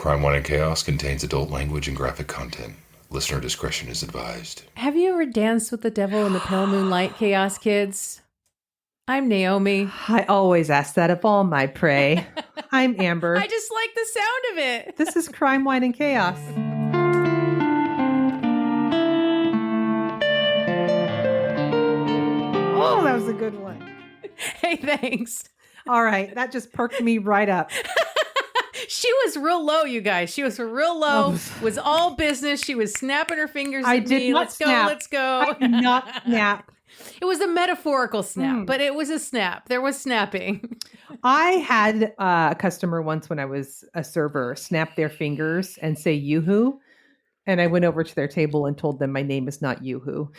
Crime, Wine, and Chaos contains adult language and graphic content. Listener discretion is advised. Have you ever danced with the devil in the pale moonlight, Chaos Kids? I'm Naomi. I always ask that of all my prey. I'm Amber. I just like the sound of it. This is Crime, Wine, and Chaos. Oh, that was a good one. Hey, thanks. All right. That just perked me right up. She was real low, you guys. She was real low. Was all business. She was snapping her fingers I at did me. not Let's snap. go. Let's go. I did not snap. It was a metaphorical snap, but it was a snap. There was snapping. I had a customer once when I was a server snap their fingers and say yoo-hoo. And I went over to their table and told them my name is not yoo-hoo.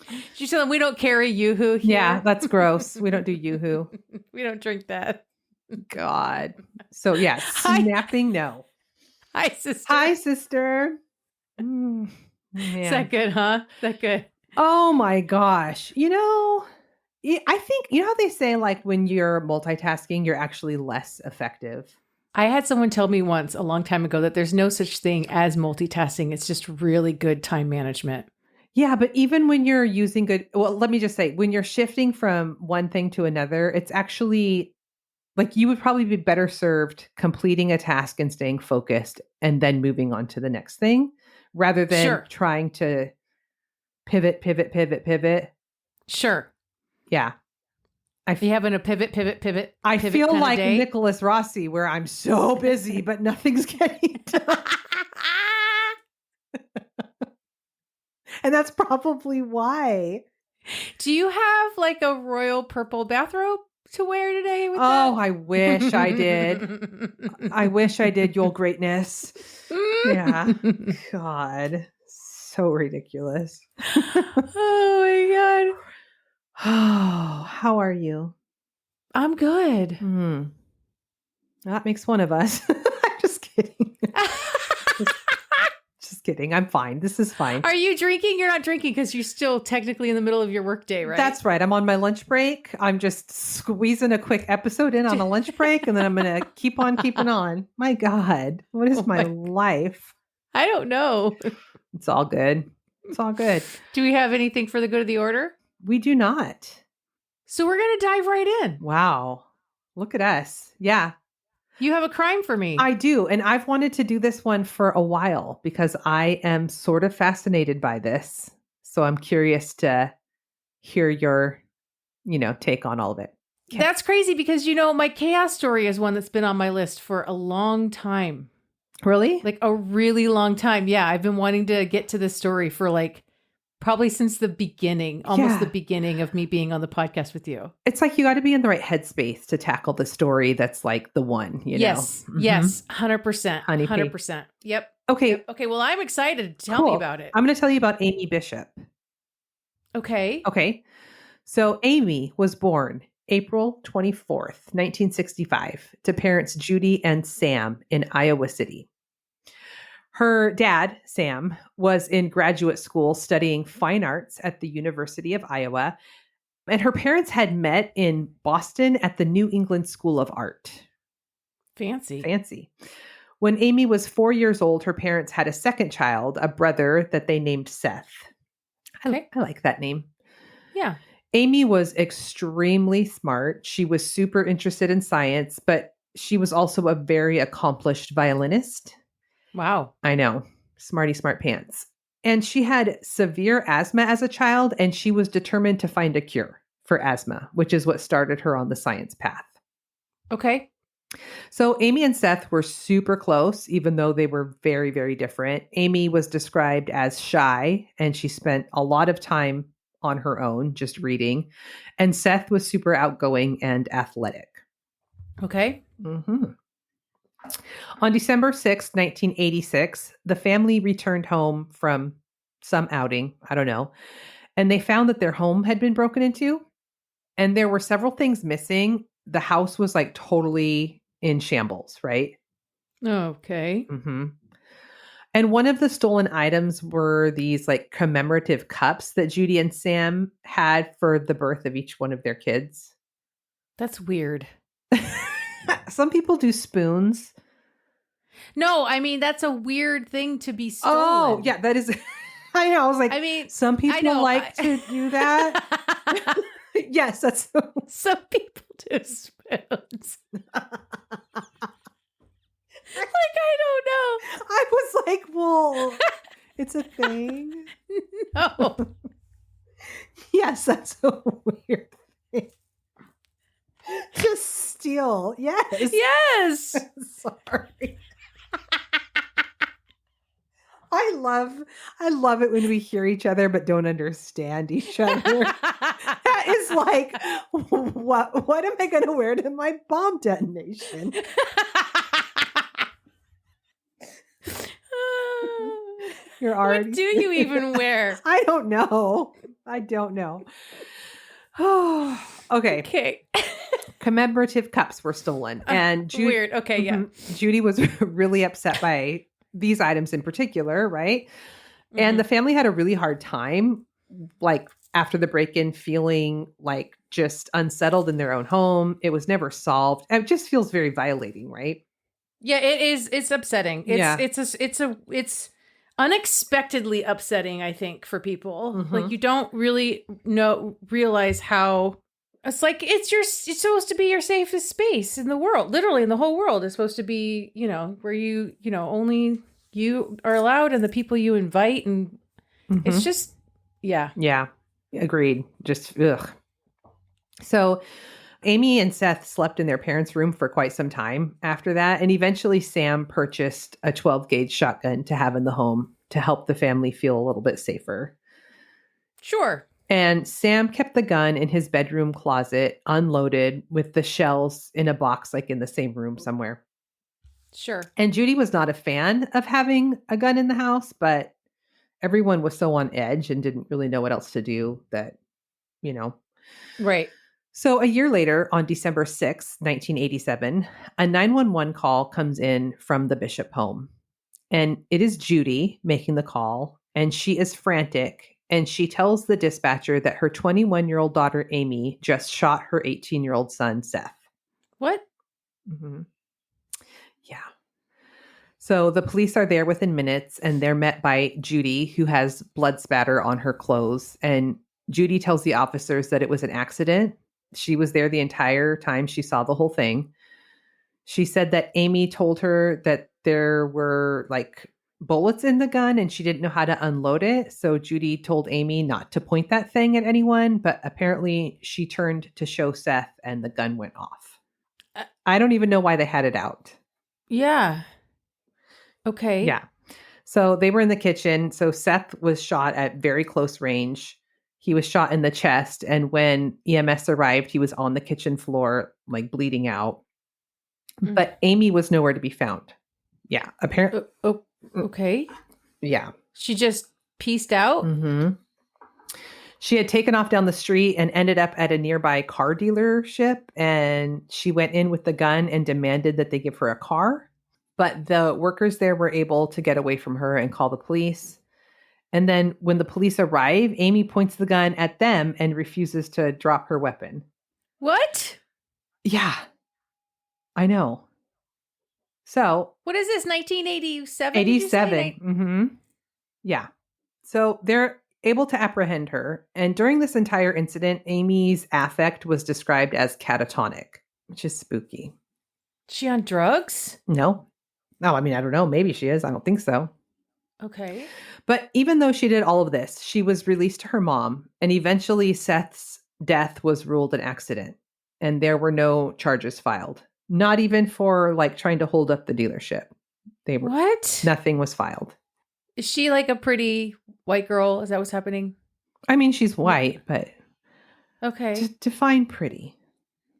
Did you tell them we don't carry yoo-hoo here? Yeah, that's gross. We don't do yoo-hoo. We don't drink that. God. So yeah, snapping, no. Hi, sister. Hi, sister. Man. Is that good, huh? Is that good? Oh my gosh. I think, how they say like when you're multitasking, you're actually less effective. I had someone tell me once a long time ago that there's no such thing as multitasking. It's just really good time management. Yeah, but even when you're using let me just say, when you're shifting from one thing to another, it's actually like you would probably be better served completing a task and staying focused and then moving on to the next thing rather than trying to pivot. Sure. Yeah. You having a pivot. I feel like Nicholas Rossi where I'm so busy, but nothing's getting done. And that's probably why. Do you have like a royal purple bathrobe to wear today with that? I wish I did. I wish I did, your greatness. Yeah. God. So ridiculous. Oh my God. Oh, how are you? I'm good. That makes one of us. I'm just kidding. Just kidding. I'm fine. This is fine. Are you drinking? You're not drinking because you're still technically in the middle of your workday, right? That's right. I'm on my lunch break. I'm just squeezing a quick episode in on a lunch break, and then I'm going to keep on keeping on. My God. What is my life? I don't know. It's all good. It's all good. Do we have anything for the good of the order? We do not. So we're going to dive right in. Wow. Look at us. Yeah. You have a crime for me. I do. And I've wanted to do this one for a while because I am sort of fascinated by this. So I'm curious to hear your, take on all of it. Okay. That's crazy because, my chaos story is one that's been on my list for a long time. Really? Like a really long time. Yeah. I've been wanting to get to this story for probably since the beginning, almost the beginning of me being on the podcast with you. It's like you got to be in the right headspace to tackle the story that's like the one, Yes. know? Yes. 100%. Honey 100%. Yep. Okay. Yep. Okay. Well, I'm excited. Tell me about it. I'm going to tell you about Amy Bishop. Okay. Okay. So Amy was born April 24th, 1965 to parents Judy and Sam in Iowa City. Her dad, Sam, was in graduate school studying fine arts at the University of Iowa, and her parents had met in Boston at the New England School of Art. Fancy. When Amy was 4 years old, her parents had a second child, a brother that they named Seth. I like that name. Yeah. Amy was extremely smart. She was super interested in science, but she was also a very accomplished violinist. Wow. I know. Smarty smart pants. And she had severe asthma as a child, and she was determined to find a cure for asthma, which is what started her on the science path. Okay. So Amy and Seth were super close, even though they were very, very different. Amy was described as shy, and she spent a lot of time on her own, just reading. And Seth was super outgoing and athletic. Okay. Mm-hmm. On December 6, 1986, the family returned home from some outing, I don't know, and they found that their home had been broken into, and there were several things missing. The house was like totally in shambles, right? Okay. Mm-hmm. And one of the stolen items were these like commemorative cups that Judy and Sam had for the birth of each one of their kids. That's weird. Some people do spoons. No, I mean, that's a weird thing to be stolen. Oh, yeah, that is. I know. I was like, I mean, some people like to do that. Yes, that's. Some people do spoons. Like, I don't know. I was like, well, it's a thing. No. Yes, that's a weird thing. Just steal. Yes. Yes. Sorry. I love it when we hear each other but don't understand each other. That is like, what am I going to wear to my bomb detonation? You're already. What do you even wear? I don't know. Oh, okay. Okay. Commemorative cups were stolen, and Weird. Okay, yeah. Judy was really upset by these items in particular, right? And the family had a really hard time, like after the break-in, feeling like just unsettled in their own home. It was never solved. It just feels very violating, right? Yeah, it is. It's upsetting. It's unexpectedly upsetting, I think, for people. Like, you don't really realize how it's like it's supposed to be your safest space in the world. Literally in the whole world is supposed to be, where only you are allowed and the people you invite, and it's just Yeah. Agreed. Just ugh. So Amy and Seth slept in their parents' room for quite some time after that. And eventually Sam purchased a 12-gauge shotgun to have in the home to help the family feel a little bit safer. Sure. And Sam kept the gun in his bedroom closet, unloaded, with the shells in a box, like in the same room somewhere. Sure. And Judy was not a fan of having a gun in the house, but everyone was so on edge and didn't really know what else to do that, Right. So a year later, on December 6th, 1987, a 911 call comes in from the Bishop home. And it is Judy making the call, and she is frantic. And she tells the dispatcher that her 21-year-old daughter, Amy, just shot her 18-year-old son, Seth. What? Mm-hmm. Yeah. So the police are there within minutes, and they're met by Judy, who has blood spatter on her clothes. And Judy tells the officers that it was an accident. She was there the entire time. She saw the whole thing. She said that Amy told her that there were like bullets in the gun and she didn't know how to unload it. So Judy told Amy not to point that thing at anyone, but apparently she turned to show Seth and the gun went off. I don't even know why they had it out. Yeah. Okay. Yeah. So they were in the kitchen. So Seth was shot at very close range. He was shot in the chest. And when EMS arrived, he was on the kitchen floor, like bleeding out. But Amy was nowhere to be found. Yeah. Apparently. Okay. Yeah. She just pieced out? Mm-hmm. She had taken off down the street and ended up at a nearby car dealership. And she went in with the gun and demanded that they give her a car. But the workers there were able to get away from her and call the police. And then when the police arrive, Amy points the gun at them and refuses to drop her weapon. What? Yeah, I know. So. What is this, 1987? 87. Mm-hmm. Yeah. So they're able to apprehend her. And during this entire incident, Amy's affect was described as catatonic, which is spooky. Is she on drugs? No. I mean, I don't know. Maybe she is. I don't think so. Okay. But even though she did all of this, she was released to her mom, and eventually Seth's death was ruled an accident, and there were no charges filed. Not even for like trying to hold up the dealership. They were. What? Nothing was filed. Is she like a pretty white girl? Is that what's happening? I mean, she's white, but okay. Define pretty.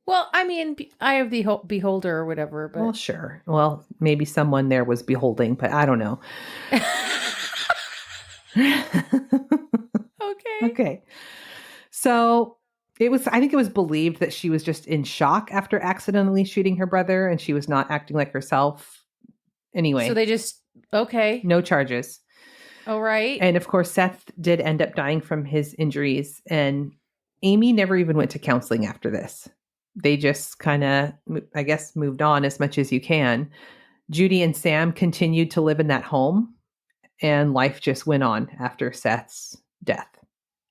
Well, I mean, eye of the beholder or whatever. But well, sure. Well, maybe someone there was beholding, but I don't know. Okay. So I think it was believed that she was just in shock after accidentally shooting her brother and she was not acting like herself. Anyway. So they just, okay. No charges. All right. And of course, Seth did end up dying from his injuries, and Amy never even went to counseling after this. they just kind of, I guess, moved on as much as you can. Judy and Sam continued to live in that home, and life just went on after Seth's death.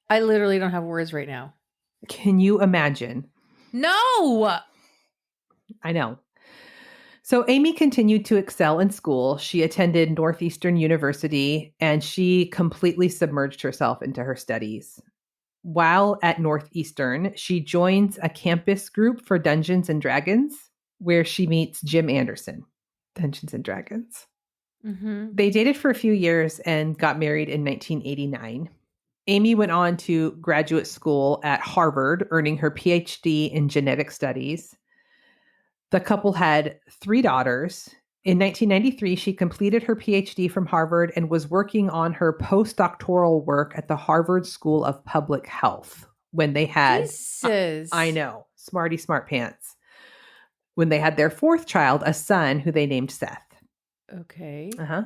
I literally don't have words right now. Can you imagine? No! I know. So Amy continued to excel in school. She attended Northeastern University, and she completely submerged herself into her studies. While at Northeastern, she joins a campus group for Dungeons and Dragons, where she meets Jim Anderson. Dungeons and Dragons. Mm-hmm. They dated for a few years and got married in 1989. Amy went on to graduate school at Harvard, earning her PhD in genetic studies. The couple had 3 daughters. In 1993, she completed her PhD from Harvard and was working on her postdoctoral work at the Harvard School of Public Health when they had, Jesus. I know, smarty smart pants, when they had their 4th child, a son who they named Seth. Okay. Uh-huh.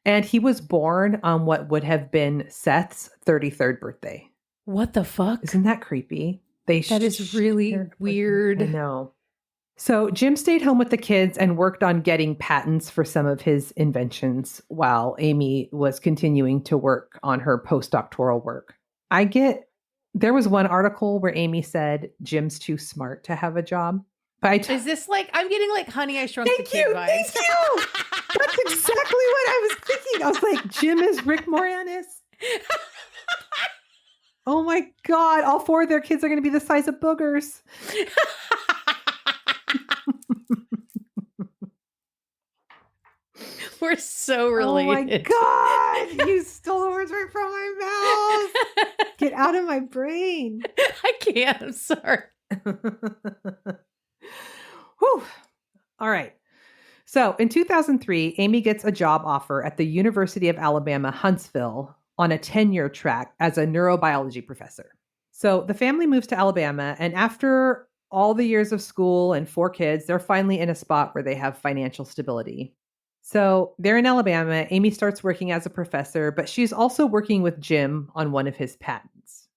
And he was born on what would have been Seth's 33rd birthday. What the fuck? Isn't that creepy? That is really weird. I know. So Jim stayed home with the kids and worked on getting patents for some of his inventions while Amy was continuing to work on her postdoctoral work. There was one article where Amy said Jim's too smart to have a job. But is this like, I'm getting like Honey, I Shrunk the Thank Kid you, vibes. thank you. That's exactly what I was thinking. I was like, Jim is Rick Moranis. Oh my God. All 4 of their kids are going to be the size of boogers. We're so related. Oh my God. You stole the words right from my mouth. Get out of my brain. I can't. I'm sorry. Whew. All right. So in 2003, Amy gets a job offer at the University of Alabama, Huntsville on a tenure track as a neurobiology professor. So the family moves to Alabama, and after all the years of school and 4 kids, they're finally in a spot where they have financial stability. So they're in Alabama. Amy starts working as a professor, but she's also working with Jim on one of his patents.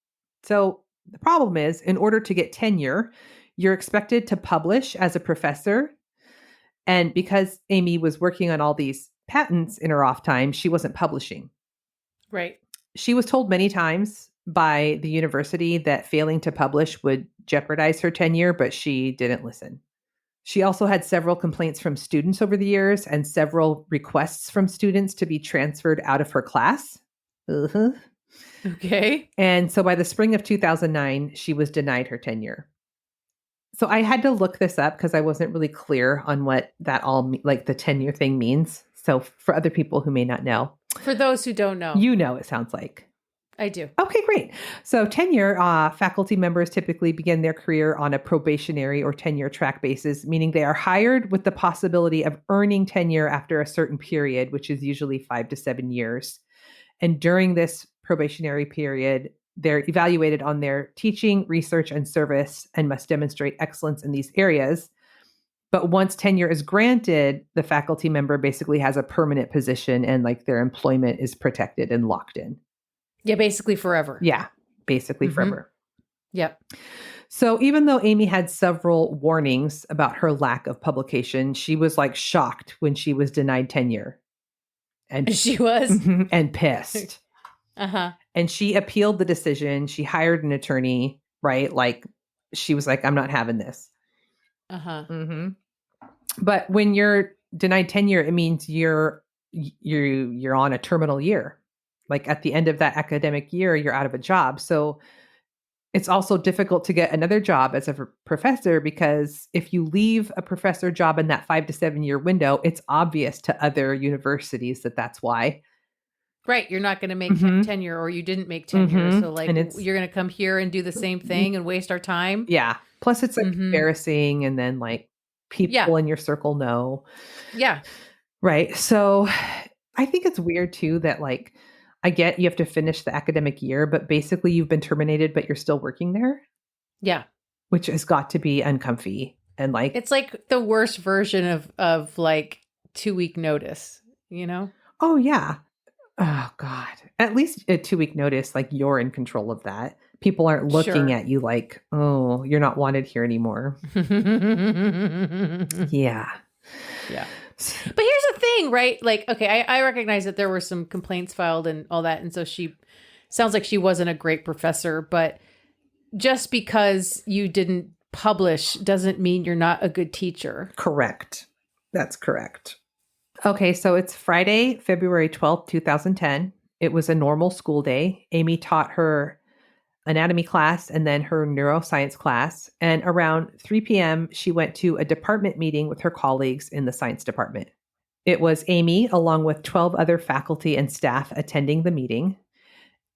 So the problem is, in order to get tenure, you're expected to publish as a professor. And because Amy was working on all these patents in her off time, she wasn't publishing. Right. She was told many times by the university that failing to publish would jeopardize her tenure, but she didn't listen. She also had several complaints from students over the years and several requests from students to be transferred out of her class. Uh-huh. Okay. And so by the spring of 2009, she was denied her tenure. So I had to look this up because I wasn't really clear on what that all, like the tenure thing means. So for other people who may not know. For those who don't know. You know, it sounds like. I do. Okay, great. So tenure, faculty members typically begin their career on a probationary or tenure track basis, meaning they are hired with the possibility of earning tenure after a certain period, which is usually 5 to 7 years. And during this probationary period, they're evaluated on their teaching, research, and service and must demonstrate excellence in these areas. But once tenure is granted, the faculty member basically has a permanent position and like their employment is protected and locked in. Yeah, basically forever. Yeah, basically forever. Yep. So even though Amy had several warnings about her lack of publication, she was like shocked when she was denied tenure. And She was? and pissed. Uh-huh. And she appealed the decision. She hired an attorney, right? Like she was like, I'm not having this. Uh-huh. Mm-hmm. But when you're denied tenure, it means you're on a terminal year. Like at the end of that academic year, you're out of a job. So it's also difficult to get another job as a professor because if you leave a professor job in that 5 to 7 year window, it's obvious to other universities that that's why. Right. You're not going to make tenure or you didn't make tenure. So like you're going to come here and do the same thing and waste our time. Yeah. Plus it's like embarrassing and then like people in your circle know. Yeah. Right. So I think it's weird too that like, I get you have to finish the academic year, but basically you've been terminated, but you're still working there. Yeah. Which has got to be uncomfy. And like, it's like the worst version of like 2-week notice, you know? Oh yeah. Oh God. At least a 2-week notice, like you're in control of that. people aren't looking at you like, oh, you're not wanted here anymore. Yeah. Yeah. But here's the thing, right? Like, okay, I recognize that there were some complaints filed and all that. And so she sounds like she wasn't a great professor, but just because you didn't publish doesn't mean you're not a good teacher. Correct. That's correct. Okay, so it's Friday, February 12th, 2010. It was a normal school day. Amy taught her anatomy class and then her neuroscience class. And around 3 p.m., she went to a department meeting with her colleagues in the science department. It was Amy, along with 12 other faculty and staff attending the meeting.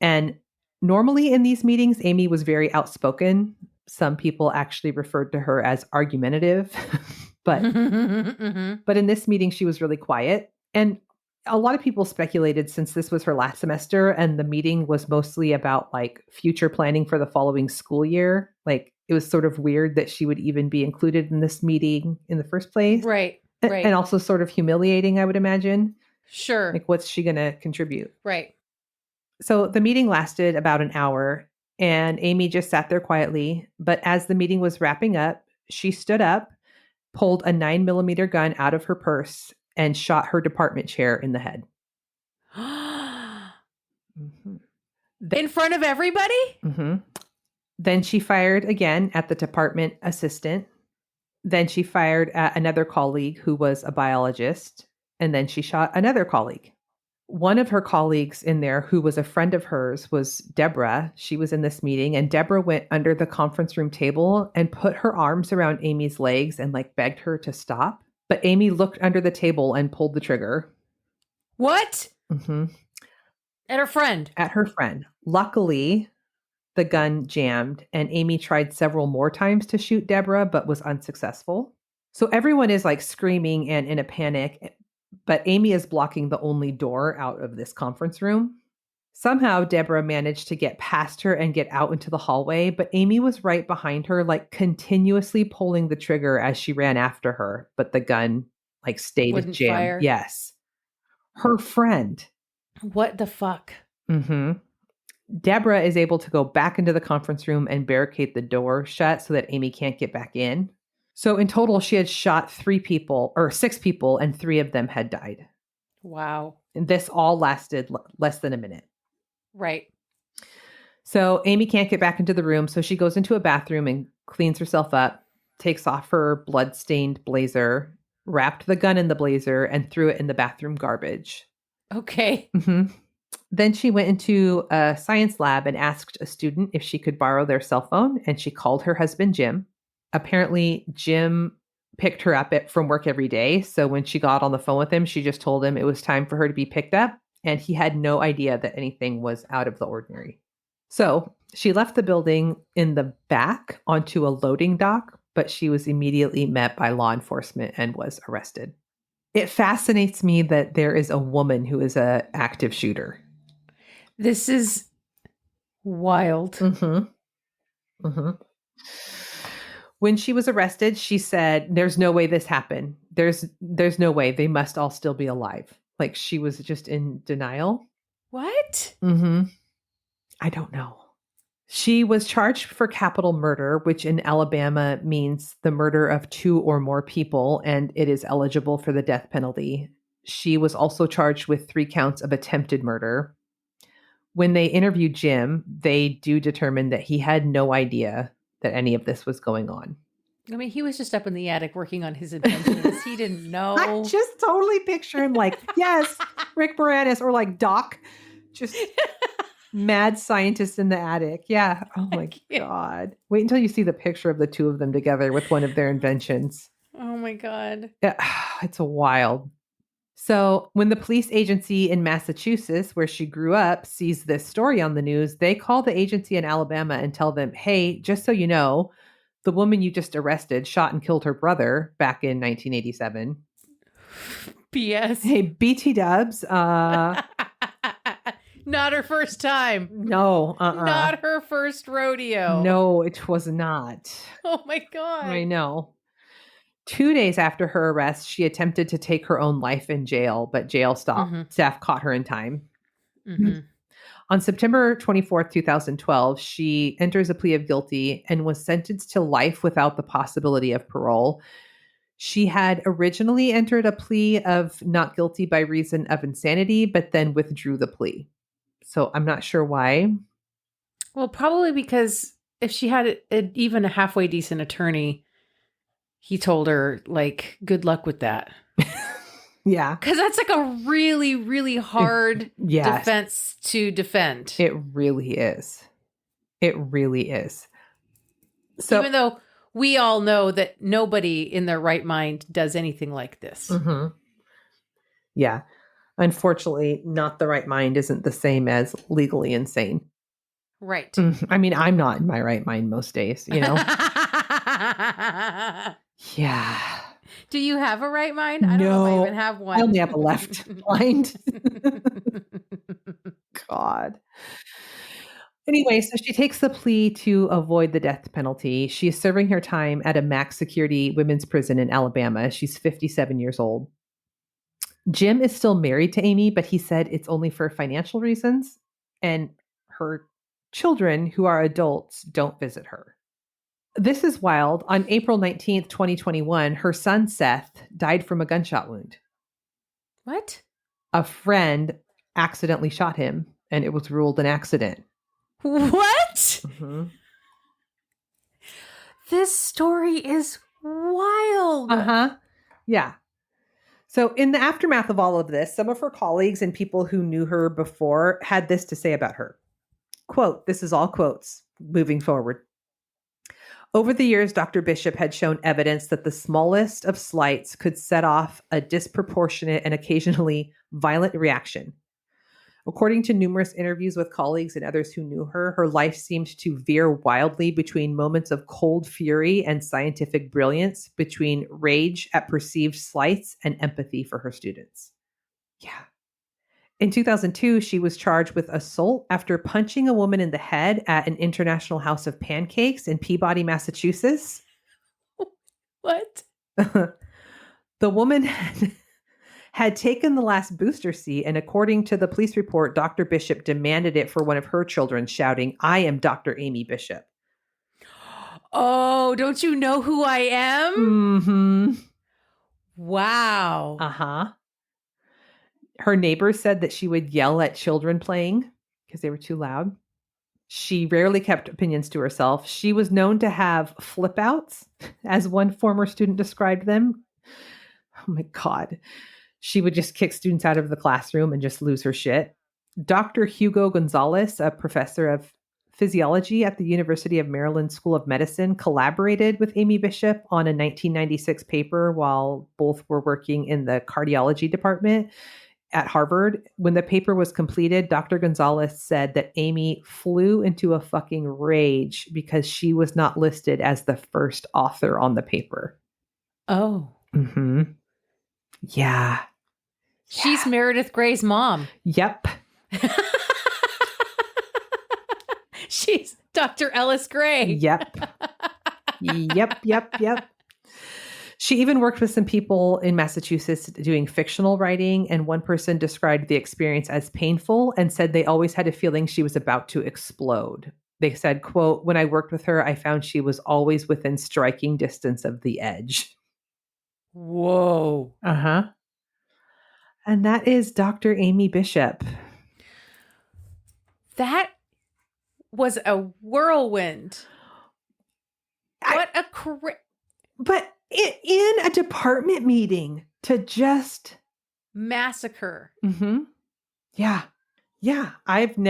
And normally in these meetings, Amy was very outspoken. Some people actually referred to her as argumentative, but in this meeting, she was really quiet. And a lot of people speculated, since this was her last semester and the meeting was mostly about like future planning for the following school year, like it was sort of weird that she would even be included in this meeting in the first place. Right. And also sort of humiliating, I would imagine. Sure. Like, what's she going to contribute? Right. So the meeting lasted about an hour and Amy just sat there quietly. But as the meeting was wrapping up, she stood up, pulled a 9mm gun out of her purse, and shot her department chair in the head. Mm-hmm. In front of everybody? Mm-hmm. Then she fired again at the department assistant. Then she fired at another colleague who was a biologist. And then she shot another colleague. One of her colleagues in there, who was a friend of hers, was Deborah. She was in this meeting, and Deborah went under the conference room table and put her arms around Amy's legs and like begged her to stop. But Amy looked under the table and pulled the trigger. What? Mm-hmm. At her friend? At her friend. Luckily, the gun jammed, and Amy tried several more times to shoot Deborah, but was unsuccessful. So everyone is like screaming and in a panic, but Amy is blocking the only door out of this conference room. Somehow, Deborah managed to get past her and get out into the hallway, but Amy was right behind her, like continuously pulling the trigger as she ran after her, but the gun like stayed Wouldn't jammed. fire. Yes. Her friend. What the fuck? Mm-hmm. Deborah is able to go back into the conference room and barricade the door shut so that Amy can't get back in. So in total, she had shot 6 people, and 3 of them had died. Wow. And this all lasted less than a minute. Right. So Amy can't get back into the room. So she goes into a bathroom and cleans herself up, takes off her blood-stained blazer, wrapped the gun in the blazer, and threw it in the bathroom garbage. Okay. Mm-hmm. Then she went into a science lab and asked a student if she could borrow their cell phone. And she called her husband, Jim. Apparently, Jim picked her up from work every day. So when she got on the phone with him, she just told him it was time for her to be picked up. And he had no idea that anything was out of the ordinary. So she left the building in the back onto a loading dock, but she was immediately met by law enforcement and was arrested. It fascinates me that there is a woman who is an active shooter. This is wild. Mm-hmm. Mm-hmm. When she was arrested, she said, "There's no way this happened. There's no way. They must all still be alive." Like she was just in denial. What? Mm-hmm. I don't know. She was charged for capital murder, which in Alabama means the murder of 2 or more people, and it is eligible for the death penalty. She was also charged with 3 counts of attempted murder. When they interviewed Jim, they do determine that he had no idea that any of this was going on. I mean, he was just up in the attic working on his inventions. He didn't know. I just totally picture him like, yes, Rick Moranis, or like Doc, just mad scientist in the attic. Yeah. Oh my God. Wait until you see the picture of the 2 of them together with one of their inventions. Oh my God. It's a wild. So when the police agency in Massachusetts, where she grew up, sees this story on the news, they call the agency in Alabama and tell them, hey, just so you know, the woman you just arrested shot and killed her brother back in 1987. P.S. Hey, BT dubs. Not her first time. No. Not her first rodeo. No, it was not. Oh my God. I know. 2 days after her arrest, she attempted to take her own life in jail, but jail staff caught her in time. Mm-hmm. On September 24th, 2012, she enters a plea of guilty and was sentenced to life without the possibility of parole. She had originally entered a plea of not guilty by reason of insanity, but then withdrew the plea. So I'm not sure why. Well, probably because if she had even a halfway decent attorney, he told her, like, good luck with that. Yeah. Because that's like a really, really hard defense to defend. It really is. It really is. So, even though we all know that nobody in their right mind does anything like this. Mm-hmm. Yeah. Unfortunately, not the right mind isn't the same as legally insane. Right. I mean, I'm not in my right mind most days, you know? Yeah. Do you have a right mind? I don't know if I even have one. I only have a left mind. God. Anyway, so she takes the plea to avoid the death penalty. She is serving her time at a max security women's prison in Alabama. She's 57 years old. Jim is still married to Amy, but he said it's only for financial reasons. And her children, who are adults, don't visit her. This is wild. On April 19th, 2021, her son, Seth, died from a gunshot wound. What? A friend accidentally shot him, and it was ruled an accident. What? Mm-hmm. This story is wild. Uh-huh. Yeah. So in the aftermath of all of this, some of her colleagues and people who knew her before had this to say about her. Quote, this is all quotes moving forward. Over the years, Dr. Bishop had shown evidence that the smallest of slights could set off a disproportionate and occasionally violent reaction. According to numerous interviews with colleagues and others who knew her, her life seemed to veer wildly between moments of cold fury and scientific brilliance, between rage at perceived slights and empathy for her students. Yeah. In 2002, she was charged with assault after punching a woman in the head at an International House of Pancakes in Peabody, Massachusetts. What? The woman had taken the last booster seat, and according to the police report, Dr. Bishop demanded it for one of her children, shouting, "I am Dr. Amy Bishop." Oh, don't you know who I am? Mm-hmm. Wow. Uh-huh. Her neighbors said that she would yell at children playing because they were too loud. She rarely kept opinions to herself. She was known to have flip outs, as one former student described them. Oh my God. She would just kick students out of the classroom and just lose her shit. Dr. Hugo Gonzalez, a professor of physiology at the University of Maryland School of Medicine, collaborated with Amy Bishop on a 1996 paper while both were working in the cardiology department at Harvard. When the paper was completed, Dr. Gonzalez said that Amy flew into a fucking rage because she was not listed as the first author on the paper. Oh. Mm-hmm. Yeah. She's Meredith Gray's mom. Yep. She's Dr. Ellis Gray. Yep. Yep. She even worked with some people in Massachusetts doing fictional writing, and one person described the experience as painful and said they always had a feeling she was about to explode. They said, quote, "When I worked with her, I found she was always within striking distance of the edge." Whoa. Uh-huh. And that is Dr. Amy Bishop. That was a whirlwind. But in a department meeting to just massacre. Mm-hmm. Yeah. I think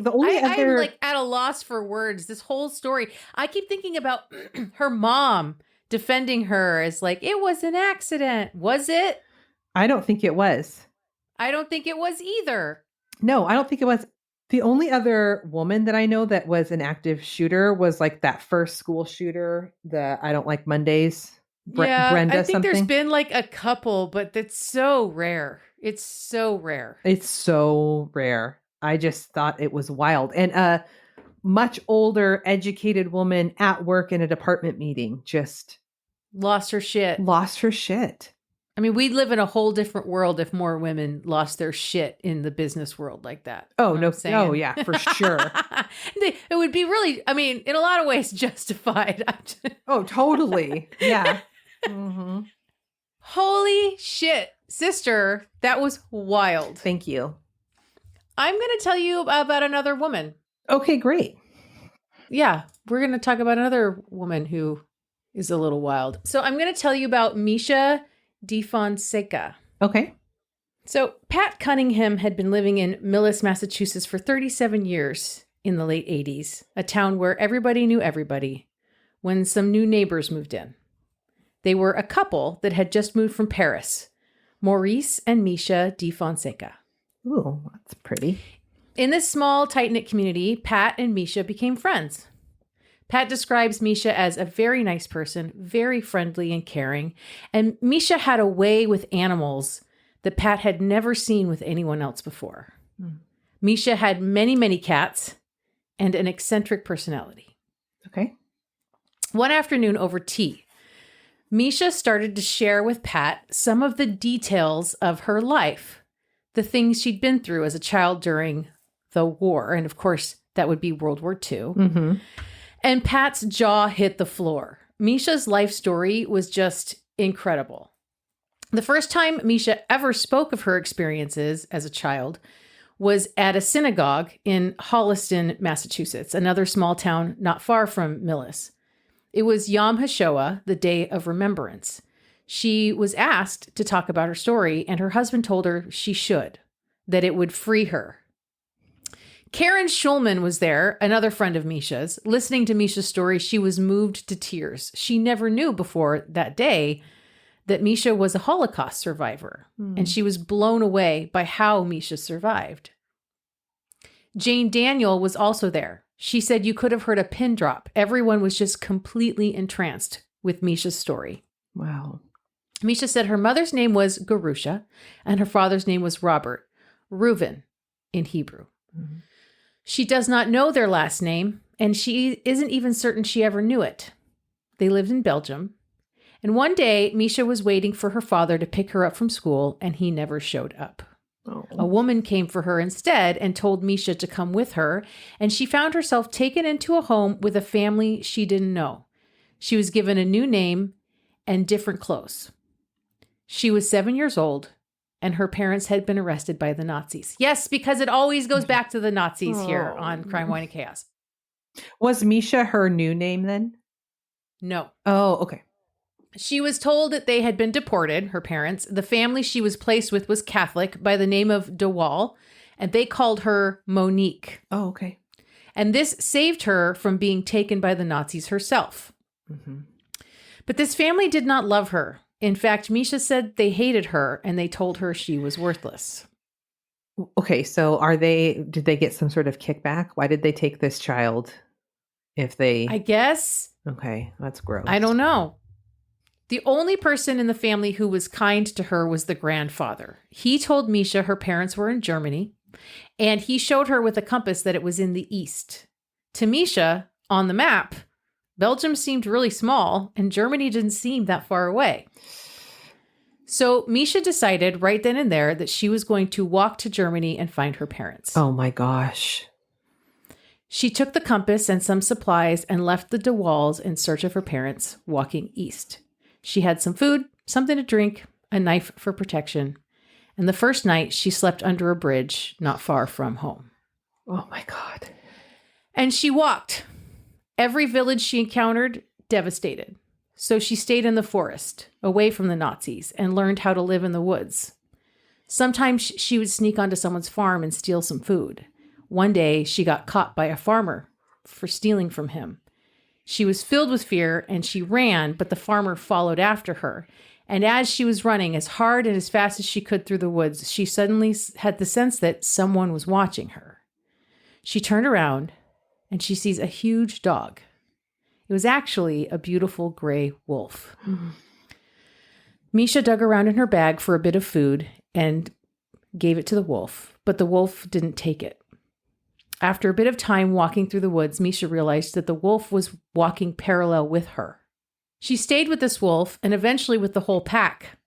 the only other... I'm like at a loss for words. This whole story. I keep thinking about her mom defending her as like, it was an accident. Was it? I don't think it was. I don't think it was either. No, I don't think it was. The only other woman that I know that was an active shooter was like that first school shooter, the I Don't Like Mondays. Brenda I think something. There's been like a couple, but it's so rare. It's so rare. I just thought it was wild. And a much older, educated woman at work in a department meeting just lost her shit. I mean, we'd live in a whole different world if more women lost their shit in the business world like that. Oh, no. Oh, yeah, for sure. It would be really, I mean, in a lot of ways justified. Oh, totally. Yeah. Mm-hmm. Holy shit, sister. That was wild. Thank you. I'm going to tell you about another woman. Okay, great. Yeah, we're going to talk about another woman who is a little wild. So I'm going to tell you about Misha Defonseca. Okay. So Pat Cunningham had been living in Millis, Massachusetts for 37 years in the late 80s, a town where everybody knew everybody, when some new neighbors moved in. They were a couple that had just moved from Paris, Maurice and Misha Defonseca. Ooh, that's pretty. In this small, tight-knit community, Pat and Misha became friends. Pat describes Misha as a very nice person, very friendly and caring, and Misha had a way with animals that Pat had never seen with anyone else before. Misha had many, many cats and an eccentric personality. Okay. One afternoon over tea, Misha started to share with Pat some of the details of her life, the things she'd been through as a child during the war. And of course, that would be World War II. Mm-hmm. And Pat's jaw hit the floor. Misha's life story was just incredible. The first time Misha ever spoke of her experiences as a child was at a synagogue in Holliston, Massachusetts, another small town not far from Millis. It was Yom HaShoah, the Day of Remembrance. She was asked to talk about her story, and her husband told her she should, that it would free her. Karen Schulman was there, another friend of Misha's. Listening to Misha's story, she was moved to tears. She never knew before that day that Misha was a Holocaust survivor, and she was blown away by how Misha survived. Jane Daniel was also there. She said you could have heard a pin drop. Everyone was just completely entranced with Misha's story. Wow. Misha said her mother's name was Garusha, and her father's name was Robert, Reuven in Hebrew. Mm-hmm. She does not know their last name, and she isn't even certain she ever knew it. They lived in Belgium. And one day, Misha was waiting for her father to pick her up from school, and he never showed up. Oh. A woman came for her instead and told Misha to come with her, and she found herself taken into a home with a family she didn't know. She was given a new name and different clothes. She was 7 years old, and her parents had been arrested by the Nazis. Yes, because it always goes back to the Nazis here on Crime, Wine, and Chaos. Was Misha her new name then? No. Oh, okay. She was told that they had been deported, her parents. The family she was placed with was Catholic by the name of De Waal, and they called her Monique. Oh, okay. And this saved her from being taken by the Nazis herself. Mm-hmm. But this family did not love her. In fact, Misha said they hated her and they told her she was worthless. Okay, so did they get some sort of kickback? Why did they take this child I guess. Okay, that's gross. I don't know. The only person in the family who was kind to her was the grandfather. He told Misha her parents were in Germany, and he showed her with a compass that it was in the east. To Misha, on the map, Belgium seemed really small, and Germany didn't seem that far away. So Misha decided right then and there that she was going to walk to Germany and find her parents. Oh my gosh. She took the compass and some supplies and left the De Waals in search of her parents, walking east. She had some food, something to drink, a knife for protection. And the first night, she slept under a bridge not far from home. Oh my God. And she walked. Every village she encountered, devastated. So she stayed in the forest, away from the Nazis, and learned how to live in the woods. Sometimes she would sneak onto someone's farm and steal some food. One day, she got caught by a farmer for stealing from him. She was filled with fear and she ran, but the farmer followed after her. And as she was running as hard and as fast as she could through the woods, she suddenly had the sense that someone was watching her. She turned around and she sees a huge dog. It was actually a beautiful gray wolf. Misha dug around in her bag for a bit of food and gave it to the wolf, but the wolf didn't take it. After a bit of time walking through the woods, Misha realized that the wolf was walking parallel with her. She stayed with this wolf and eventually with the whole pack.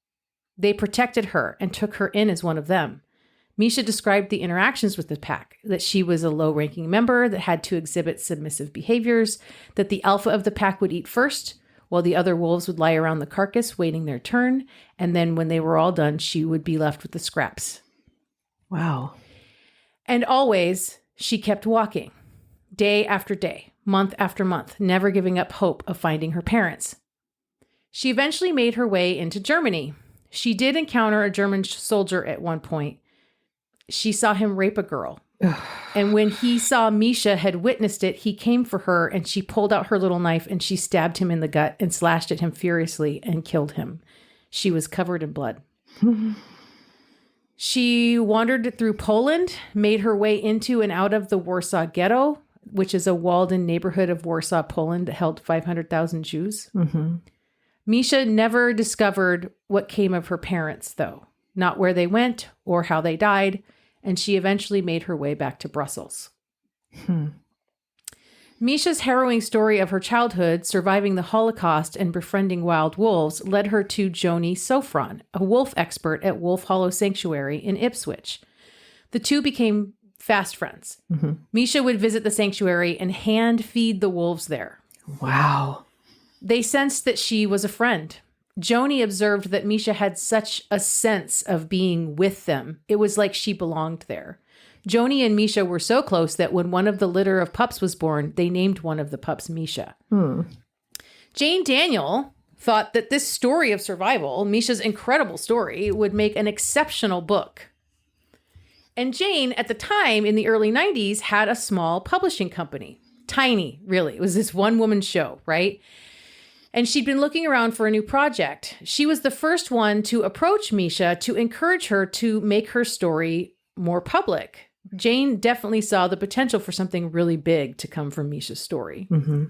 They protected her and took her in as one of them. Misha described the interactions with the pack, that she was a low-ranking member that had to exhibit submissive behaviors, that the alpha of the pack would eat first, while the other wolves would lie around the carcass waiting their turn, and then when they were all done, she would be left with the scraps. Wow. And always, she kept walking, day after day, month after month, never giving up hope of finding her parents. She eventually made her way into Germany. She did encounter a German soldier at one point. She saw him rape a girl. And when he saw Misha had witnessed it, he came for her and she pulled out her little knife and she stabbed him in the gut and slashed at him furiously and killed him. She was covered in blood. She wandered through Poland, made her way into and out of the Warsaw Ghetto, which is a walled-in neighborhood of Warsaw, Poland that held 500,000 Jews. Mm-hmm. Misha never discovered what came of her parents, though. Not where they went or how they died, and she eventually made her way back to Brussels. Misha's harrowing story of her childhood, surviving the Holocaust and befriending wild wolves, led her to Joni Sofron, a wolf expert at Wolf Hollow Sanctuary in Ipswich. The two became fast friends. Mm-hmm. Misha would visit the sanctuary and hand feed the wolves there. Wow. They sensed that she was a friend. Joni observed that Misha had such a sense of being with them. It was like she belonged there. Joni and Misha were so close that when one of the litter of pups was born, they named one of the pups Misha. Jane Daniel thought that this story of survival, Misha's incredible story, would make an exceptional book. And Jane, at the time, in the early 90s, had a small publishing company. Tiny, really. It was this one-woman show, right? And she'd been looking around for a new project. She was the first one to approach Misha to encourage her to make her story more public. Jane definitely saw the potential for something really big to come from Misha's story. Mm-hmm.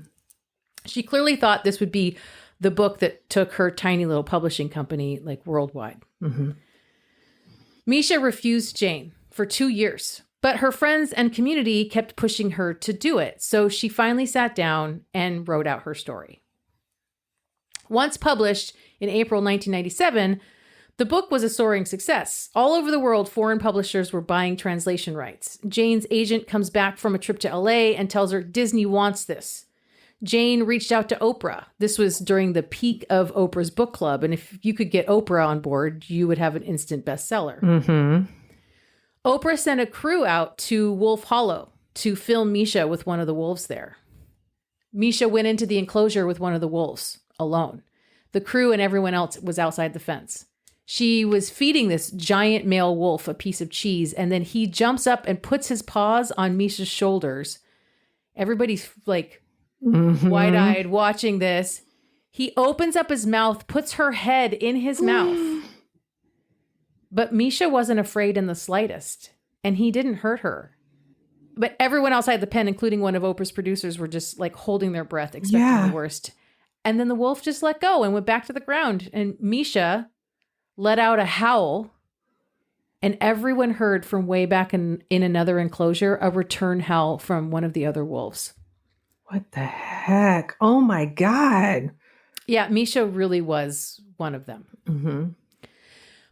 She clearly thought this would be the book that took her tiny little publishing company like worldwide. Mm-hmm. Misha refused Jane for 2 years, but her friends and community kept pushing her to do it. So she finally sat down and wrote out her story. Once published in April 1997, the book was a soaring success. All over the world, foreign publishers were buying translation rights. Jane's agent comes back from a trip to LA and tells her Disney wants this. Jane reached out to Oprah. This was during the peak of Oprah's book club. And if you could get Oprah on board, you would have an instant bestseller. Mm-hmm. Oprah sent a crew out to Wolf Hollow to film Misha with one of the wolves there. Misha went into the enclosure with one of the wolves alone. The crew and everyone else was outside the fence. She was feeding this giant male wolf a piece of cheese, and then he jumps up and puts his paws on Misha's shoulders. Everybody's like wide-eyed watching this. He opens up his mouth, puts her head in his mouth. But Misha wasn't afraid in the slightest, and he didn't hurt her. But everyone outside the pen, including one of Oprah's producers, were just like holding their breath, expecting the worst. And then the wolf just let go and went back to the ground. And Misha let out a howl. And everyone heard from way back in another enclosure a return howl from one of the other wolves. What the heck? Oh my God. Yeah, Misha really was one of them. Mm-hmm.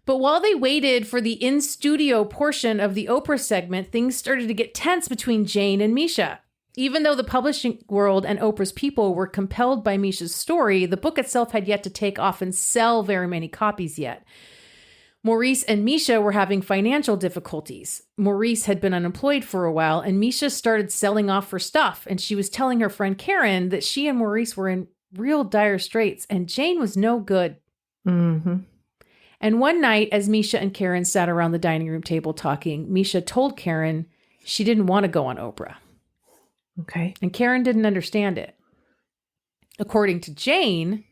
But while they waited for the in-studio portion of the Oprah segment, things started to get tense between Jane and Misha. Even though the publishing world and Oprah's people were compelled by Misha's story, the book itself had yet to take off and sell very many copies yet. Maurice and Misha were having financial difficulties. Maurice had been unemployed for a while, and Misha started selling off her stuff. And she was telling her friend Karen that she and Maurice were in real dire straits, and Jane was no good. Mm-hmm. And one night, as Misha and Karen sat around the dining room table talking, Misha told Karen she didn't want to go on Oprah. Okay. And Karen didn't understand it. According to Jane,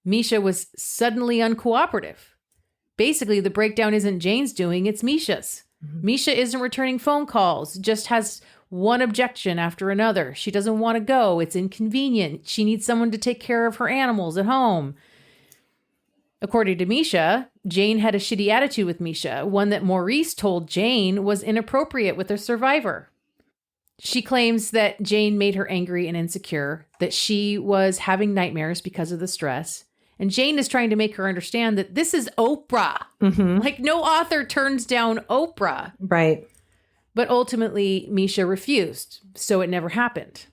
Misha was suddenly uncooperative. Basically, the breakdown isn't Jane's doing, it's Misha's. Mm-hmm. Misha isn't returning phone calls, just has one objection after another. She doesn't want to go. It's inconvenient. She needs someone to take care of her animals at home. According to Misha, Jane had a shitty attitude with Misha, one that Maurice told Jane was inappropriate with a survivor. She claims that Jane made her angry and insecure, that she was having nightmares because of the stress, And Jane is trying to make her understand that this is Oprah. Like, no author turns down Oprah. Right. But ultimately, Misha refused, so it never happened.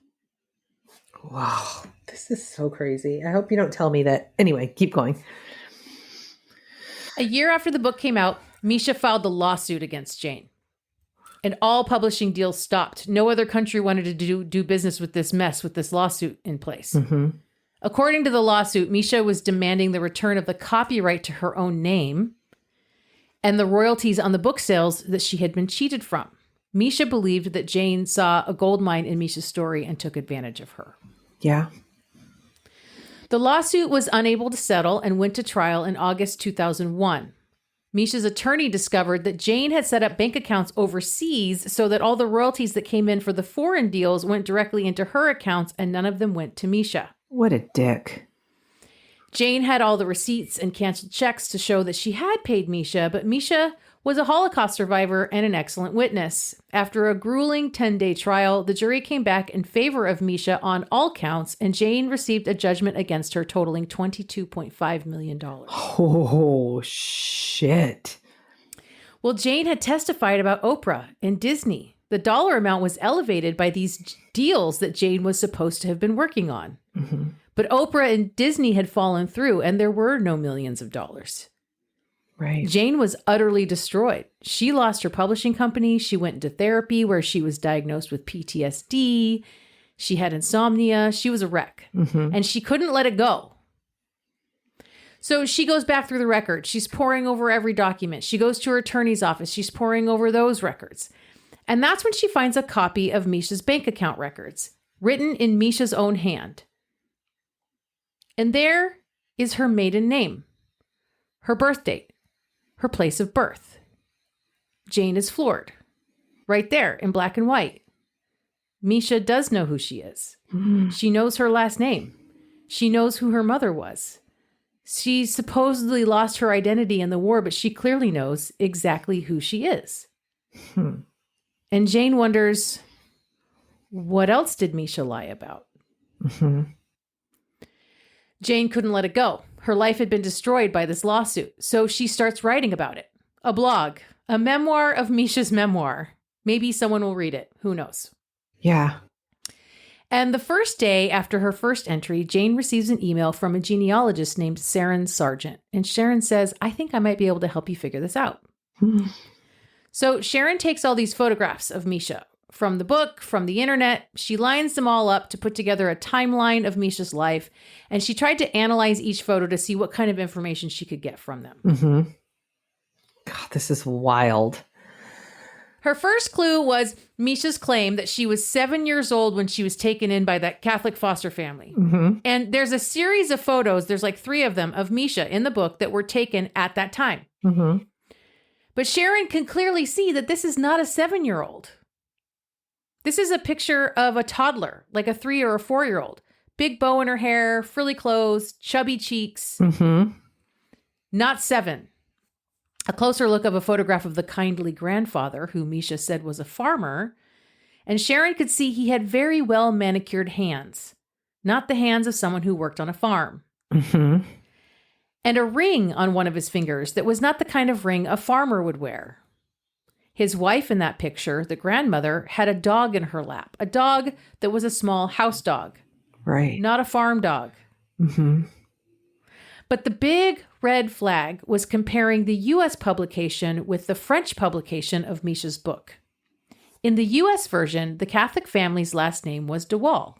Wow. This is so crazy. I hope you don't tell me that. Anyway, keep going. A year after the book came out, Misha filed a lawsuit against Jane. And all publishing deals stopped. No other country wanted to do business with this mess with this lawsuit in place. According to the lawsuit, Misha was demanding the return of the copyright to her own name and the royalties on the book sales that she had been cheated from. Misha believed that Jane saw a gold mine in Misha's story and took advantage of her. Yeah. The lawsuit was unable to settle and went to trial in August 2001. Misha's attorney discovered that Jane had set up bank accounts overseas so that all the royalties that came in for the foreign deals went directly into her accounts and none of them went to Misha. What a dick. Jane had all the receipts and canceled checks to show that she had paid Misha, but Misha was a Holocaust survivor and an excellent witness. After a grueling 10-day trial, the jury came back in favor of Misha on all counts, and Jane received a judgment against her totaling $22.5 million. Oh, shit. Well, Jane had testified about Oprah and Disney. The dollar amount was elevated by these deals that Jane was supposed to have been working on. But Oprah and Disney had fallen through, and there were no millions of dollars. Right. Jane was utterly destroyed. She lost her publishing company. She went into therapy where she was diagnosed with PTSD. She had insomnia. She was a wreck. And she couldn't let it go. So she goes back through the records. She's poring over every document. She goes to her attorney's office. She's poring over those records. And that's when she finds a copy of Misha's bank account records, written in Misha's own hand. And there is her maiden name, her birth date, her place of birth. Jane is floored. Right there in black and white. Misha does know who she is. She knows her last name. She knows who her mother was. She supposedly lost her identity in the war, but she clearly knows exactly who she is. And Jane wonders, what else did Misha lie about? Jane couldn't let it go. Her life had been destroyed by this lawsuit, so she starts writing about it. A blog, a memoir of Misha's memoir. Maybe someone will read it. Who knows? Yeah. And the first day after her first entry, Jane receives an email from a genealogist named Sharon Sargent. And Sharon says, I think I might be able to help you figure this out. So Sharon takes all these photographs of Misha from the book, from the internet. She lines them all up to put together a timeline of Misha's life. And she tried to analyze each photo to see what kind of information she could get from them. God, this is wild. Her first clue was Misha's claim that she was 7 years old when she was taken in by that Catholic foster family. And there's a series of photos, there's like 3 of them, of Misha in the book that were taken at that time. But Sharon can clearly see that this is not a 7-year-old. This is a picture of a toddler, like a 3 or a 4-year-old. Big bow in her hair, frilly clothes, chubby cheeks. Not 7. A closer look of a photograph of the kindly grandfather, who Misha said was a farmer, and Sharon could see he had very well manicured hands, not the hands of someone who worked on a farm. And a ring on one of his fingers that was not the kind of ring a farmer would wear. His wife in that picture, the grandmother, had a dog in her lap, a dog that was a small house dog. Right. Not a farm dog. But the big red flag was comparing the U.S. publication with the French publication of Misha's book. In the U.S. version, the Catholic family's last name was de Waal.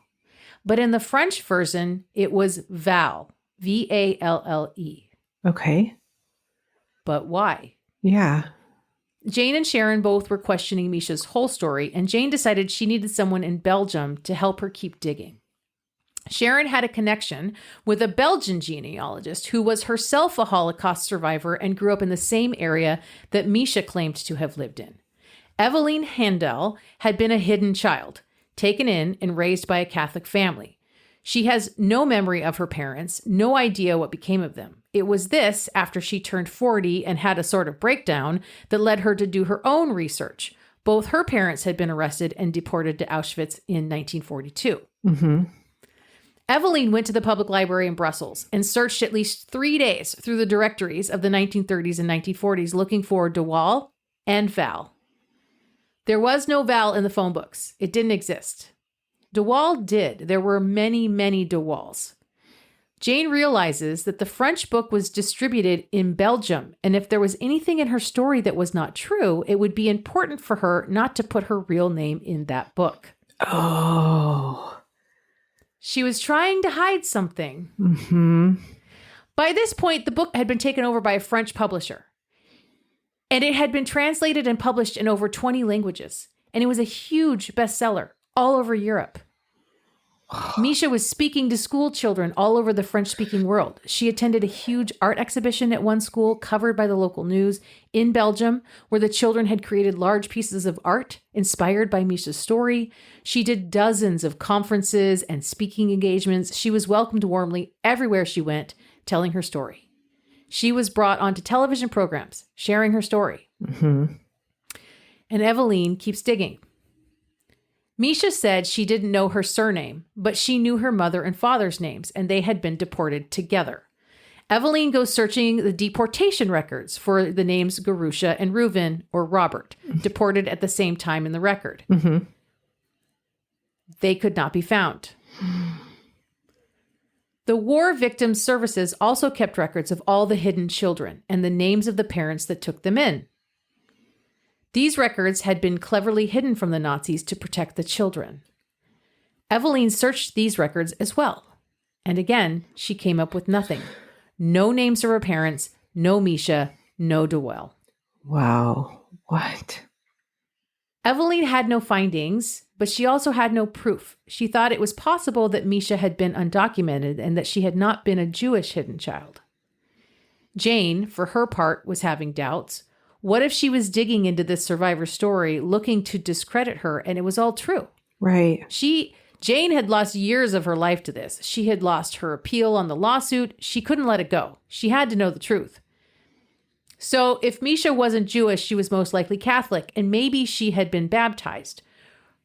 But in the French version, it was Valle, V-A-L-L-E. Okay. But why? Yeah. Jane and Sharon both were questioning Misha's whole story, and Jane decided she needed someone in Belgium to help her keep digging. Sharon had a connection with a Belgian genealogist who was herself a Holocaust survivor and grew up in the same area that Misha claimed to have lived in. Eveline Handel had been a hidden child, taken in and raised by a Catholic family. She has no memory of her parents, no idea what became of them. It was this, after she turned 40 and had a sort of breakdown, that led her to do her own research. Both her parents had been arrested and deported to Auschwitz in 1942. Eveline went to the public library in Brussels and searched at least 3 days through the directories of the 1930s and 1940s looking for de Waal and Val. There was no Val in the phone books. It didn't exist. De Waal did. There were many, many de Waals. Jane realizes that the French book was distributed in Belgium, and if there was anything in her story that was not true, it would be important for her not to put her real name in that book. Oh. She was trying to hide something. Mm-hmm. By this point, the book had been taken over by a French publisher, and it had been translated and published in over 20 languages, and it was a huge bestseller all over Europe. Misha was speaking to school children all over the French-speaking world. She attended a huge art exhibition at one school covered by the local news in Belgium, where the children had created large pieces of art inspired by Misha's story. She did dozens of conferences and speaking engagements. She was welcomed warmly everywhere she went, telling her story. She was brought onto television programs, sharing her story. Mm-hmm. And Eveline keeps digging. Misha said she didn't know her surname, but she knew her mother and father's names, and they had been deported together. Eveline goes searching the deportation records for the names Garusha and Reuven, or Robert, deported at the same time in the record. Mm-hmm. They could not be found. The War Victims Services also kept records of all the hidden children and the names of the parents that took them in. These records had been cleverly hidden from the Nazis to protect the children. Eveline searched these records as well. And again, she came up with nothing. No names of her parents, no Misha, no de Waal. Wow. What? Eveline had no findings, but she also had no proof. She thought it was possible that Misha had been undocumented and that she had not been a Jewish hidden child. Jane, for her part, was having doubts. What if she was digging into this survivor story, looking to discredit her, and it was all true? Right. Jane had lost years of her life to this. She had lost her appeal on the lawsuit. She couldn't let it go. She had to know the truth. So if Misha wasn't Jewish, she was most likely Catholic, and maybe she had been baptized.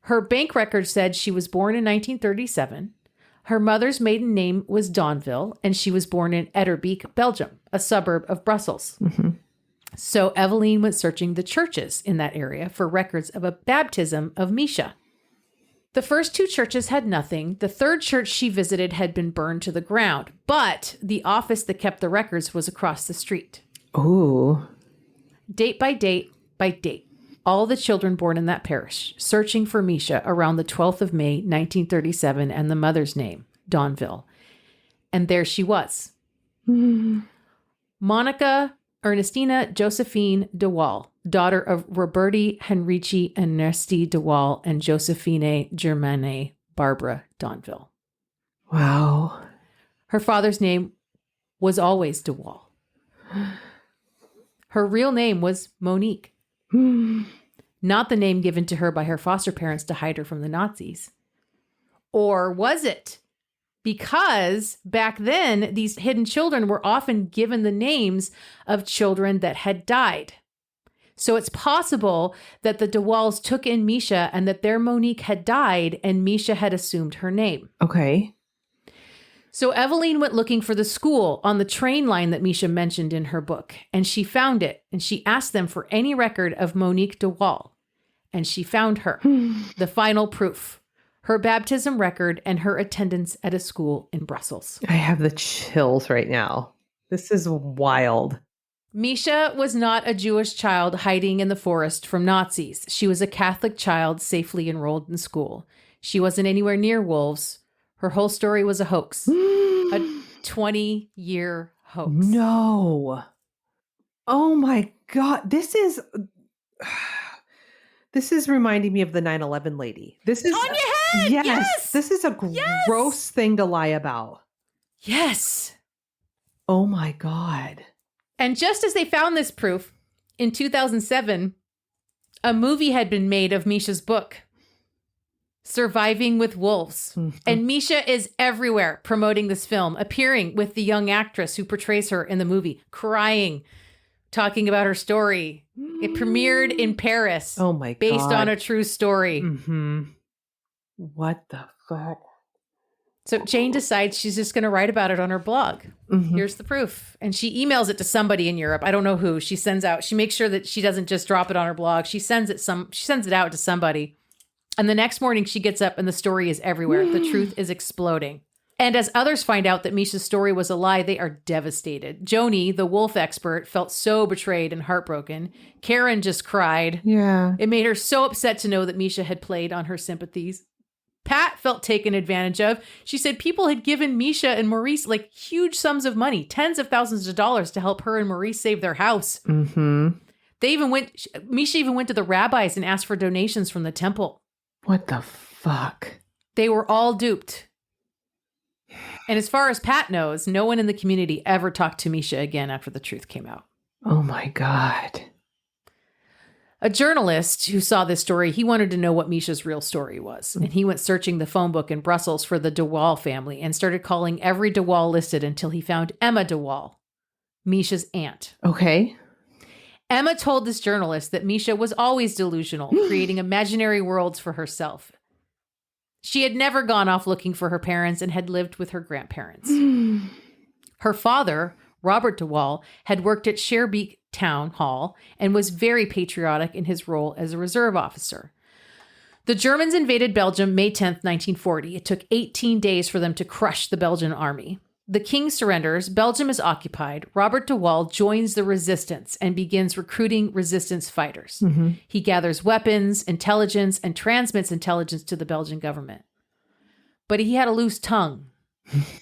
Her bank record said she was born in 1937. Her mother's maiden name was Donville, and she was born in Etterbeek, Belgium, a suburb of Brussels. Mm-hmm. So Eveline went searching the churches in that area for records of a baptism of Misha. The first 2 churches had nothing. The third church she visited had been burned to the ground, but the office that kept the records was across the street. Ooh. Date by date by date, all the children born in that parish, searching for Misha around the 12th of May, 1937, and the mother's name, Donville. And there she was. Monica Ernestina Josephine de Waal, daughter of Roberti Henrici and Nestie de Waal and Josephine Germaine Barbara Donville. Wow. Her father's name was always de Waal. Her real name was Monique, not the name given to her by her foster parents to hide her from the Nazis. Or was it? Because back then, these hidden children were often given the names of children that had died. So it's possible that the de Waals took in Misha and that their Monique had died and Misha had assumed her name. Okay. So Eveline went looking for the school on the train line that Misha mentioned in her book, and she found it, and she asked them for any record of Monique de Waal, and she found her, the final proof. Her baptism record and her attendance at a school in Brussels. I have the chills right now. This is wild. Misha was not a Jewish child hiding in the forest from Nazis. She was a Catholic child safely enrolled in school. She wasn't anywhere near wolves. Her whole story was a hoax. A 20-year hoax. No. Oh my God. This is reminding me of the 9/11 lady. This is on your head. Yes. This is a gross thing to lie about. Yes. Oh my God. And just as they found this proof, in 2007, a movie had been made of Misha's book, Surviving with Wolves. Mm-hmm. And Misha is everywhere promoting this film, appearing with the young actress who portrays her in the movie, crying, talking about her story. It premiered in Paris. Oh my God. Based on a true story. Mm-hmm. What the fuck? So Jane decides she's just going to write about it on her blog. Mm-hmm. Here's the proof. And she emails it to somebody in Europe. I don't know who. She makes sure that she doesn't just drop it on her blog. She sends it out to somebody. And the next morning she gets up and the story is everywhere. The truth is exploding. And as others find out that Misha's story was a lie, they are devastated. Joni, the wolf expert, felt so betrayed and heartbroken. Karen just cried. Yeah. It made her so upset to know that Misha had played on her sympathies. Pat felt taken advantage of. She said people had given Misha and Maurice like huge sums of money, tens of thousands of dollars to help her and Maurice save their house. Mm-hmm. Misha even went to the rabbis and asked for donations from the temple. What the fuck? They were all duped. And as far as Pat knows, no one in the community ever talked to Misha again after the truth came out. Oh my God. A journalist who saw this story, he wanted to know what Misha's real story was. And he went searching the phone book in Brussels for the De Waal family and started calling every De Waal listed until he found Emma De Waal, Misha's aunt. Okay. Emma told this journalist that Misha was always delusional, creating imaginary worlds for herself. She had never gone off looking for her parents and had lived with her grandparents. Her father, Robert De Waal, had worked at Schaerbeek Town Hall and was very patriotic in his role as a reserve officer. The Germans invaded Belgium May 10th, 1940. It took 18 days for them to crush the Belgian army. The king surrenders. Belgium is occupied. Robert De Waal joins the resistance and begins recruiting resistance fighters. Mm-hmm. He gathers weapons, intelligence, and transmits intelligence to the Belgian government. But he had a loose tongue.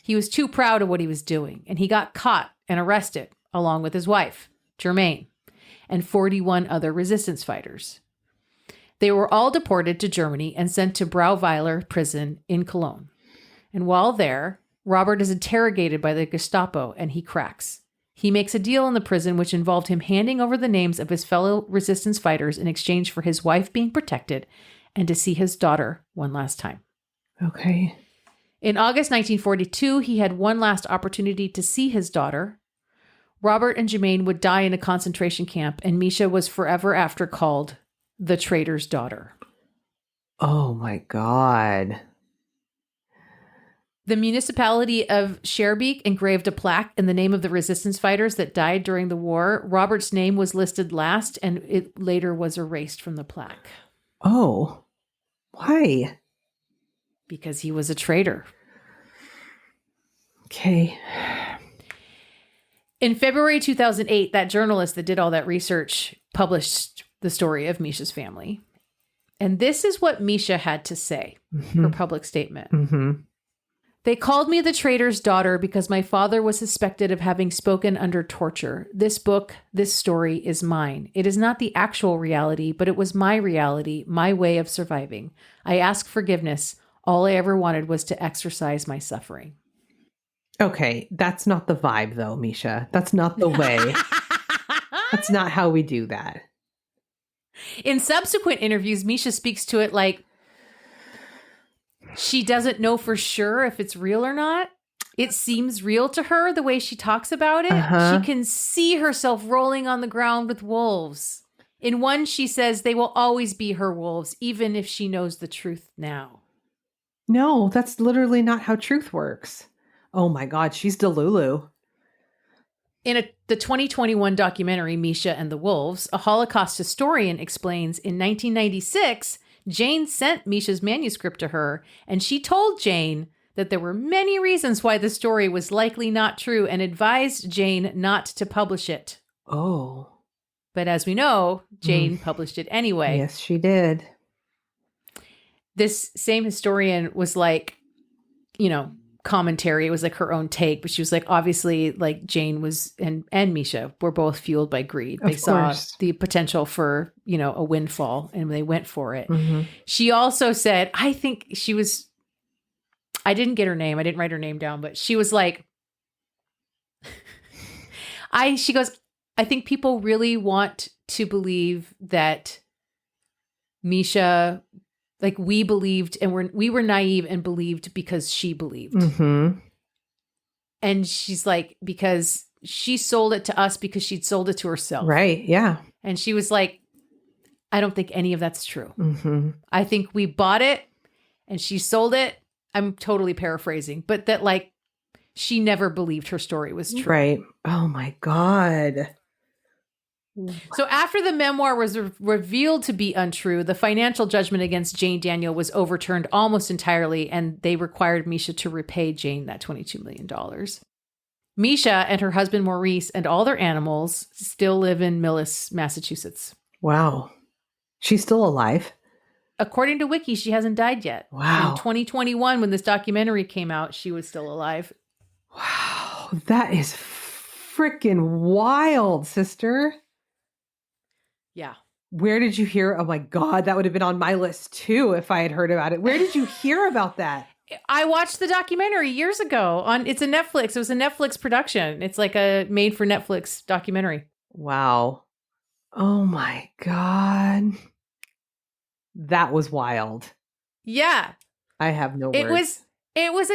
He was too proud of what he was doing, and he got caught and arrested, along with his wife, Germaine, and 41 other resistance fighters. They were all deported to Germany and sent to Brauweiler prison in Cologne. And while there, Robert is interrogated by the Gestapo, and he cracks. He makes a deal in the prison which involved him handing over the names of his fellow resistance fighters in exchange for his wife being protected and to see his daughter one last time. Okay. In August 1942, he had one last opportunity to see his daughter. Robert and Germaine would die in a concentration camp, and Misha was forever after called the traitor's daughter. Oh my God. The municipality of Schaerbeek engraved a plaque in the name of the resistance fighters that died during the war. Robert's name was listed last, and it later was erased from the plaque. Oh, why? Because he was a traitor. Okay. In February 2008, that journalist that did all that research published the story of Misha's family. And this is what Misha had to say, her public statement. Mm-hmm. They called me the traitor's daughter because my father was suspected of having spoken under torture. This book, this story is mine. It is not the actual reality, but it was my reality, my way of surviving. I ask forgiveness. All I ever wanted was to exercise my suffering. Okay, that's not the vibe though, Misha. That's not the way. That's not how we do that. In subsequent interviews, Misha speaks to it like she doesn't know for sure if it's real or not. It seems real to her the way she talks about it. Uh-huh. She can see herself rolling on the ground with wolves. In one, she says they will always be her wolves, even if she knows the truth now. No, that's literally not how truth works. Oh my God, she's Delulu. In the 2021 documentary, Misha and the Wolves, a Holocaust historian explains in 1996, Jane sent Misha's manuscript to her, and she told Jane that there were many reasons why the story was likely not true and advised Jane not to publish it. Oh. But as we know, Jane published it anyway. Yes, she did. This same historian was like, commentary. It was like her own take, but she was like, obviously, like Jane was and Misha were both fueled by greed. They saw the potential for, a windfall, and they went for it. Mm-hmm. She also said, I didn't get her name. I didn't write her name down, but she was like, she goes, I think people really want to believe that Misha, like we believed and we were naive and believed because she believed. Mm-hmm. And she's like, because she sold it to us because she'd sold it to herself. Right. Yeah. And she was like, I don't think any of that's true. Mm-hmm. I think we bought it and she sold it. I'm totally paraphrasing, but that like she never believed her story was true. Right. Oh my God. So after the memoir was revealed to be untrue, the financial judgment against Jane Daniel was overturned almost entirely, and they required Misha to repay Jane that $22 million. Misha and her husband Maurice and all their animals still live in Millis, Massachusetts. Wow. She's still alive? According to Wiki, she hasn't died yet. Wow. In 2021, when this documentary came out, she was still alive. Wow. That is freaking wild, sister. Yeah. Where did you hear? Oh my God, that would have been on my list too if I had heard about it. Where did you hear about that? I watched the documentary years ago it's a Netflix. It was a Netflix production. It's like a made for Netflix documentary. Wow. Oh my God. That was wild. Yeah. I have no words. It was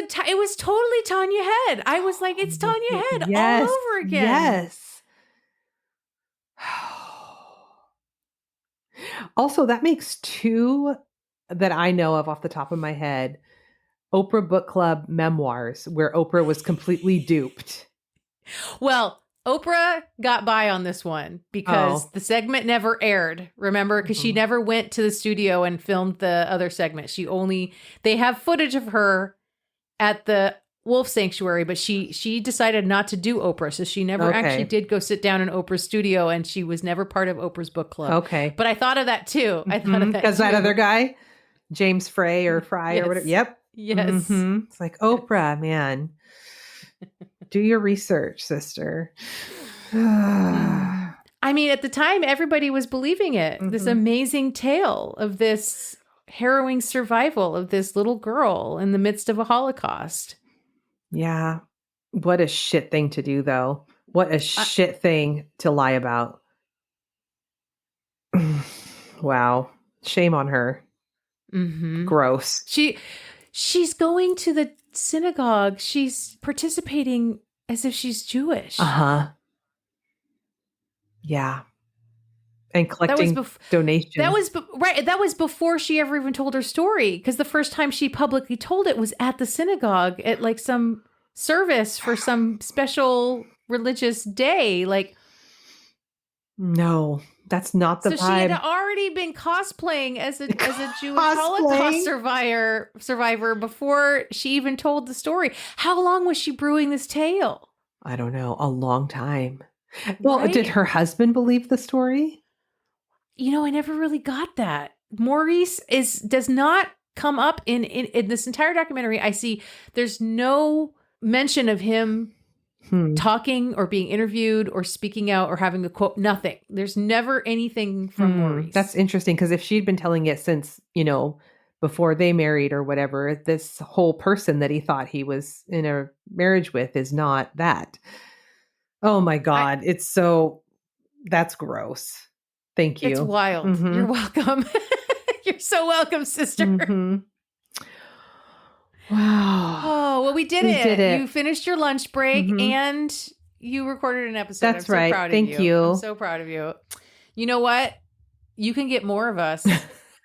totally Tanya Head. I was like, it's Tanya Head Yes. all over again. Yes. Also, that makes two that I know of off the top of my head. Oprah Book Club memoirs, where Oprah was completely duped. Well, Oprah got by on this one because the segment never aired. Remember, because she never went to the studio and filmed the other segment. They have footage of her at the Wolf Sanctuary, but she decided not to do Oprah. So she never actually did go sit down in Oprah's studio, and she was never part of Oprah's book club. Okay. But I thought of that too. I thought of that because that other guy, James Frey or Fry or whatever. Yep. Yes. It's like, Oprah, man. Do your research, sister. I mean, at the time, everybody was believing it. This amazing tale of this harrowing survival of this little girl in the midst of a Holocaust. Yeah. What a shit thing to do, though. What a shit thing to lie about. Wow. Shame on her. Gross. She's going to the synagogue. She's participating as if she's Jewish. Yeah. And collecting donations. That was before she ever even told her story. Because the first time she publicly told it was at the synagogue at like some service for some special religious day. Like, no, that's not the vibe. So she had already been cosplaying as a Jewish Holocaust survivor before she even told the story. How long was she brewing this tale? I don't know. A long time. Well, Right? Did her husband believe the story? You know, I never really got that. Maurice does not come up in this entire documentary. I see there's no mention of him talking or being interviewed or speaking out or having a quote. Nothing. There's never anything from Maurice. That's interesting because if she'd been telling it since, before they married or whatever, this whole person that he thought he was in a marriage with is not that. Oh my God. That's gross. Thank you. It's wild. You're welcome. You're so welcome, sister. Wow. Oh, well, we did it. You finished your lunch break and you recorded an episode. That's right. I'm so proud of Thank you. I'm so proud of you. You know what? You can get more of us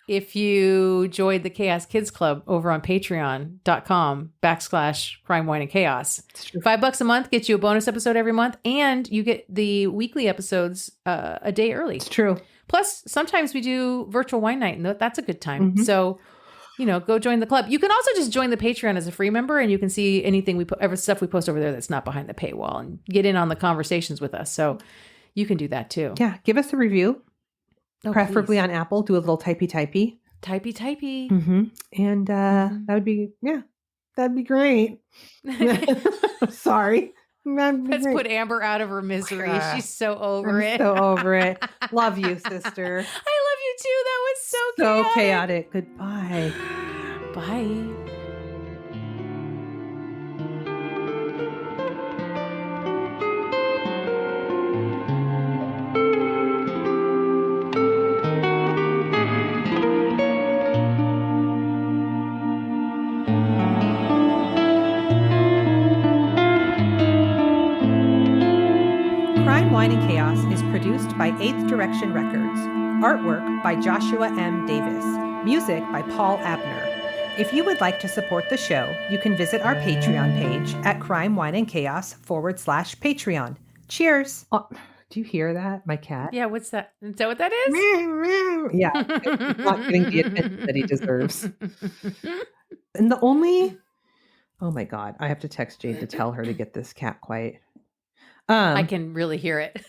if you join the Chaos Kids Club over on patreon.com/crime, wine, and chaos. $5 a month gets you a bonus episode every month, and you get the weekly episodes a day early. It's true. Plus, sometimes we do virtual wine night, and that's a good time. So, go join the club. You can also just join the Patreon as a free member, and you can see anything every stuff we post over there that's not behind the paywall, and get in on the conversations with us. So, you can do that too. Yeah, give us a review. Preferably please. on Apple. Do a little typey. And that'd be great. Sorry. Let's put Amber out of her misery. She's so over it. So over it. Love you, sister. I love you too. That was so chaotic. Goodbye. Bye. Crime, Wine, and Chaos is produced by 8th Direction Records. Artwork by Joshua M. Davis. Music by Paul Abner. If you would like to support the show, you can visit our Patreon page at crimewineandchaos.com/Patreon. Cheers. Oh, do you hear that? My cat? Yeah, what's that? Is that what that is? Yeah, he's not getting the attention that he deserves. And the only... Oh my God, I have to text Jade to tell her to get this cat quiet. I can really hear it.